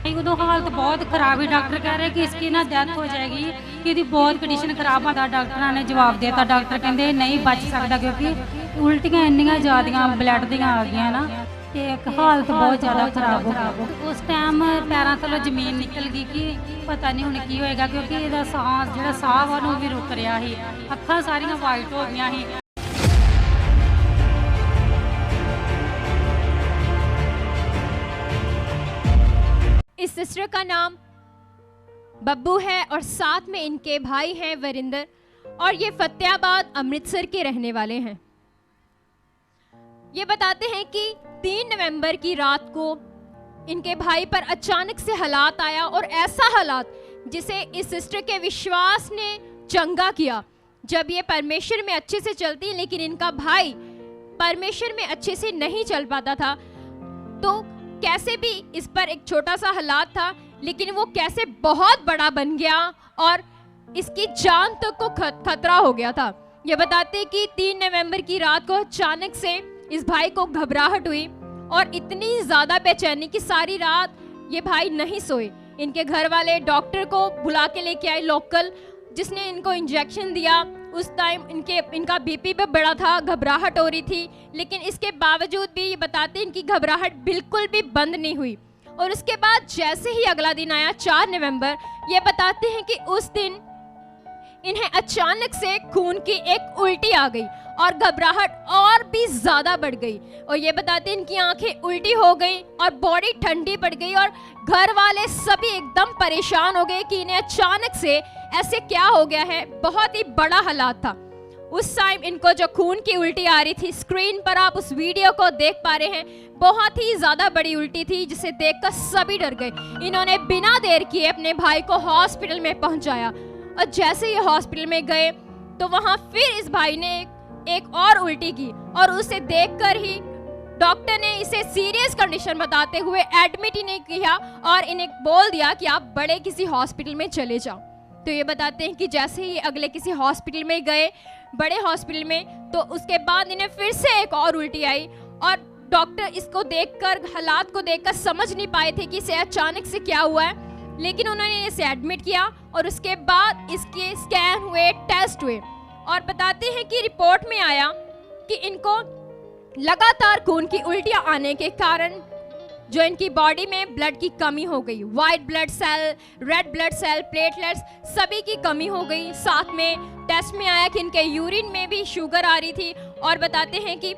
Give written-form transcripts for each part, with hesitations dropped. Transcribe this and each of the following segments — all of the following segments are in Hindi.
उदों हालत बहुत खराब है। डॉक्टर कह रहे कि इसकी ना डेथ हो जाएगी, कि इसकी बहुत कंडीशन खराब आता। डॉक्टर ने जवाब दिया, डॉक्टर कहते नहीं बच सकता क्योंकि उल्टियां इन्नियां ज़्यादा ब्लड दियां आ गई ना, तो हालत बहुत ज़्यादा खराब हो गई। उस टाइम पैरों थल्लों जमीन निकल गई कि पता नहीं हुण की होएगा, क्योंकि इहदा सांस जिहड़ा साह वा ओह भी रुक रहा ही, अखां सारियां वाइट हो गईयां ही। इस सिस्टर का नाम बब्बू है और साथ में इनके भाई हैं वरिंदर, और ये फतेहाबाद अमृतसर के रहने वाले हैं। ये बताते हैं कि 3 नवंबर की रात को इनके भाई पर अचानक से हालात आया, और ऐसा हालात जिसे इस सिस्टर के विश्वास ने चंगा किया। जब ये परमेश्वर में अच्छे से चलती, लेकिन इनका भाई परमेश्वर में अच्छे से नहीं चल पाता था, तो कैसे भी इस पर एक छोटा सा हालात था, लेकिन वो कैसे बहुत बड़ा बन गया और इसकी जान तक को खतरा हो गया था। ये बताते कि 3 नवंबर की रात को अचानक से इस भाई को घबराहट हुई और इतनी ज्यादा बेचैनी कि सारी रात ये भाई नहीं सोए। इनके घर वाले डॉक्टर को बुला के लेके आए लोकल, जिसने इनको इंजेक्शन दिया। उस टाइम इनका बीपी भी बड़ा था, घबराहट हो रही थी, लेकिन इसके बावजूद भी ये बताते इनकी घबराहट बिल्कुल भी बंद नहीं हुई। और उसके बाद जैसे ही अगला दिन आया 4 नवंबर, ये बताते हैं कि उस दिन इन्हें अचानक से खून की एक उल्टी आ गई और घबराहट और भी ज्यादा बढ़ गई। और ये बताते हैं इनकी आंखें उल्टी हो गई और बॉडी ठंडी पड़ गई, और घर वाले सभी एकदम परेशान हो गए कि इन्हें अचानक से ऐसे क्या हो गया है। बहुत ही बड़ा हालात था। उस टाइम इनको जो खून की उल्टी आ रही थी, स्क्रीन पर आप उस वीडियो को देख पा रहे हैं, बहुत ही ज्यादा बड़ी उल्टी थी, जिसे देखकर सभी डर गए। इन्होंने बिना देर किए अपने भाई को हॉस्पिटल में पहुंचाया, और जैसे ये हॉस्पिटल में गए तो वहां फिर इस भाई ने एक और उल्टी की, और उसे देखकर ही डॉक्टर ने इसे सीरियस कंडीशन बताते हुए एडमिट ही नहीं किया और इन्हें बोल दिया कि आप बड़े किसी हॉस्पिटल में चले जाओ। तो ये बताते हैं कि जैसे ही अगले किसी हॉस्पिटल में गए, बड़े हॉस्पिटल में, तो उसके बाद इन्हें फिर से एक और उल्टी आई, और डॉक्टर इसको देखकर, हालात को देखकर समझ नहीं पाए थे कि इसे अचानक से क्या हुआ है, लेकिन उन्होंने इसे एडमिट किया और उसके बाद इसके स्कैन हुए, टेस्ट हुए, और बताते हैं कि रिपोर्ट में आया कि इनको लगातार खून की उल्टियां आने के कारण जो इनकी बॉडी में ब्लड की कमी हो गई, white blood cell, red blood cell, platelets, सभी की कमी हो गई। साथ में टेस्ट में आया कि इनके यूरिन में भी शुगर आ रही थी, और बताते हैं कि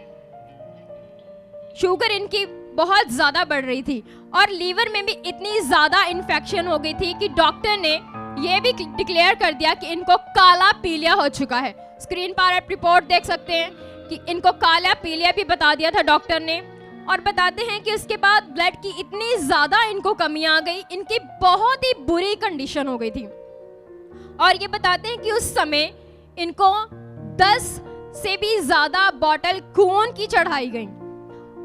शुगर इनकी बहुत ज्यादा बढ़ रही थी, और लीवर में भी इतनी ज्यादा इन्फेक्शन हो गई थी कि डॉक्टर ने यह भी डिक्लेयर कर दिया कि इनको काला पीलिया हो चुका है। स्क्रीन पर आप रिपोर्ट देख सकते हैं कि इनको काला पीलिया भी बता दिया था डॉक्टर ने। और बताते हैं कि उसके बाद ब्लड की इतनी ज्यादा इनको कमी आ गई, इनकी बहुत ही बुरी कंडीशन हो गई थी। और ये बताते हैं कि उस समय इनको 10 से भी ज्यादा बॉटल खून की चढ़ाई गई।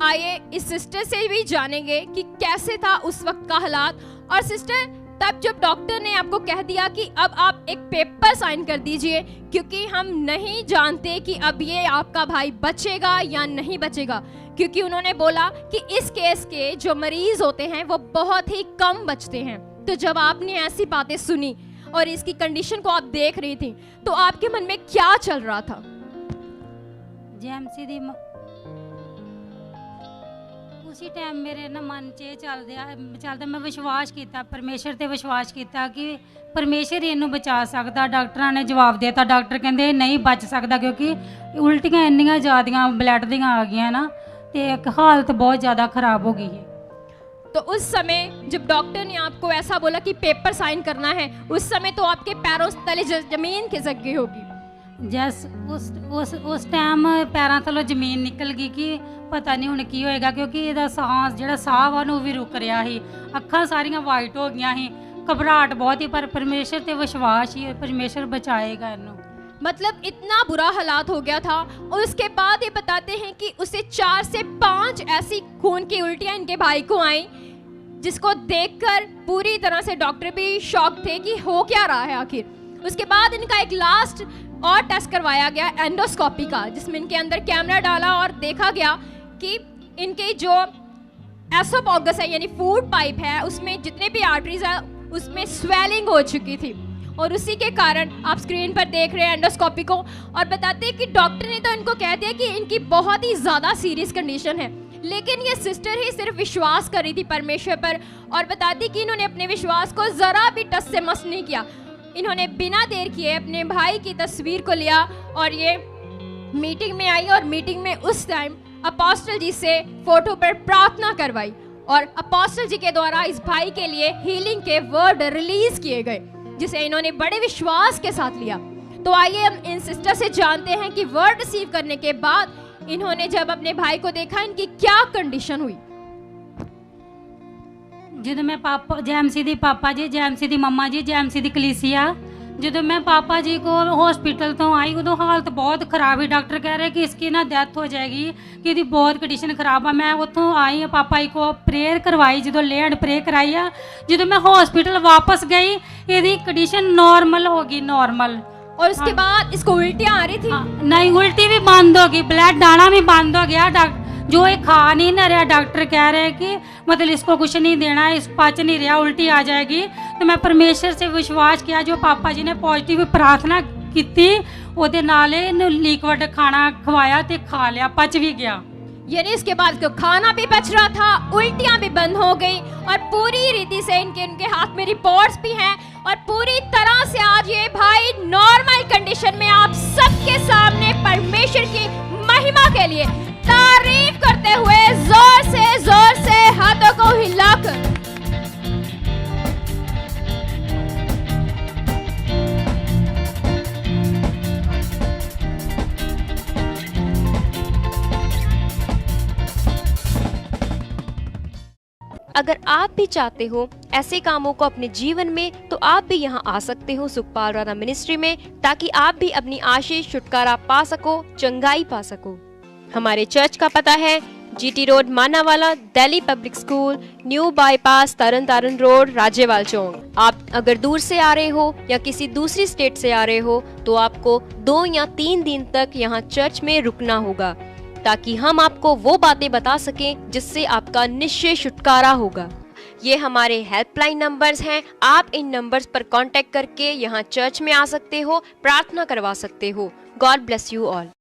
आइए इस सिस्टर से भी जानेंगे कि कैसे था उस वक्त का हालात। और सिस्टर, तब जब डॉक्टर ने आपको कह दिया कि अब आप एक पेपर साइन कर दीजिए, क्योंकि हम नहीं जानते कि अब ये आपका भाई बचेगा या नहीं बचेगा, क्योंकि उन्होंने बोला कि इस केस के जो मरीज होते हैं वो बहुत ही कम बचते हैं। तो जब आपने ऐसी बातें सुनी और इसकी कंडीशन को आप देख रही थी, तो आपके मन में क्या चल रहा था? जेएमसी दी उसी टाइम मेरे ना मन च चलदा मैं विश्वास किया, परमेश्वर ते विश्वास किया कि परमेश्वर ही इनू बचा सकता। डॉक्टर ने जवाब दिया, डॉक्टर कहते नहीं बच सकता क्योंकि उल्टियां इन्नियां ज़्यादा ब्लड दियां आ गई ना, तो हालत बहुत ज़्यादा खराब हो गई है। तो उस समय जब डॉक्टर ने आपको ऐसा बोला कि पेपर साइन करना है, उस समय तो आपके पैरों तले जमीन खिसक गई होगी। जैस उस टाइम पैरों थल्लों जमीन निकल गई कि पता नहीं हुण की होएगा, क्योंकि इहदा सांस जिहड़ा साह वा ओह भी रुक रहा ही, अखां सारियां वाइट हो गईयां ही, घबराहट बहुत ही, पर परमेश्वर ते विश्वास ही, परमेश्वर बचाएगा इनू। मतलब इतना बुरा हालात हो गया था। और उसके बाद ये बताते हैं कि उसे 4 से 5 ऐसी खून की उल्टियां इनके भाई को आई, जिसको देखकर पूरी तरह से डॉक्टर भी शॉक थे कि हो क्या रहा है आखिर। उसके बाद इनका एक लास्ट और टेस्ट करवाया गया एंडोस्कोपी का, जिसमें इनके अंदर कैमरा डाला और देखा गया कि इनके जो एसोफेगस है यानी फूड पाइप है, उसमें जितने भी आर्टरीज है उसमें स्वेलिंग हो चुकी थी और उसी के कारण आप स्क्रीन पर देख रहे हैं एंडोस्कोपी को। और बताते हैं कि डॉक्टर ने तो इनको कह दिया कि इनकी बहुत ही ज़्यादा सीरियस कंडीशन है, लेकिन ये सिस्टर ही सिर्फ विश्वास कर रही थी परमेश्वर पर और बताती कि इन्होंने अपने विश्वास को ज़रा भी टस से मस नहीं किया। इन्होंने बिना देर किए अपने भाई की तस्वीर को लिया और ये मीटिंग में आई और मीटिंग में उस टाइम अपोस्टल जी से फोटो पर प्रार्थना करवाई और अपोस्टल जी के द्वारा इस भाई के लिए हीलिंग के वर्ड रिलीज किए गए, जिसे इन्होंने बड़े विश्वास के साथ लिया। तो आइए हम इन सिस्टर से जानते हैं कि वर्ड रिसीव करने के बाद इन्होंने जब अपने भाई को देखा इनकी क्या कंडीशन हुई। ਜਦੋਂ मैं पापा जैमसी दी पापा जी जैमसी दी मम्मा जी जैमसी दी कलीसिया ਜਦੋਂ मैं पापा जी को हॉस्पिटल तो आई उदों हालत बहुत खराब है। डॉक्टर कह रहे कि इसकी ना डेथ हो जाएगी कि ਇਹਦੀ बहुत कंडीशन खराब है। मैं उतों आई पापा जी को प्रेयर करवाई, जो ले एंड प्रे कराई आ, जो मैं हॉस्पिटल वापस गई ਇਹਦੀ कंडीशन नॉर्मल होगी नॉर्मल। और उसके बाद इसको उल्टियाँ आ रही थी? नहीं, उल्टी भी बंद होगी, ब्लड आना भी बंद हो गया। जो ये खा नहीं ना रहा, डॉक्टर कह रहे हैं कि मतलब इसको कुछ नहीं देना है, इस पच नहीं रहा, उल्टी आ जाएगी। तो मैं परमेश्वर से विश्वास किया, जो पापा जी ने पॉजिटिव प्रार्थना की ਉਹਦੇ ਨਾਲ ਇਹਨੂੰ लिक्विड खाना खवाया तो खा लिया, पच भी गया। यानी इसके बाद इसको खाना भी पच रहा था, उल्टियां भी बंद हो गई और पूरी रीति से इनके हाथ में रिपोर्ट्स भी हैं और पूरी तरह से आज ये भाई नॉर्मल कंडीशन में आप सबके सामने परमेश्वर की महिमा के लिए तारीफ करते हुए जोर से हाथों को हिलाकर अगर आप भी चाहते हो ऐसे कामों को अपने जीवन में, तो आप भी यहाँ आ सकते हो सुखपाल राणा मिनिस्ट्री में, ताकि आप भी अपनी आशीष छुटकारा पा सको, चंगाई पा सको। हमारे चर्च का पता है GT road Manawala, Delhi public school, new bypass, Tarn Taran road, Rajyawal Chowk. आप अगर दूर से आ रहे हो या किसी दूसरी स्टेट से आ रहे हो तो आपको 2 या 3 दिन तक यहाँ चर्च में रुकना होगा, ताकि हम आपको वो बातें बता सकें जिससे आपका निश्चय छुटकारा होगा। ये हमारे हेल्पलाइन नंबर्स हैं, आप इन नंबर्स पर कांटेक्ट करके यहाँ चर्च में आ सकते हो, प्रार्थना करवा सकते हो। God bless you all.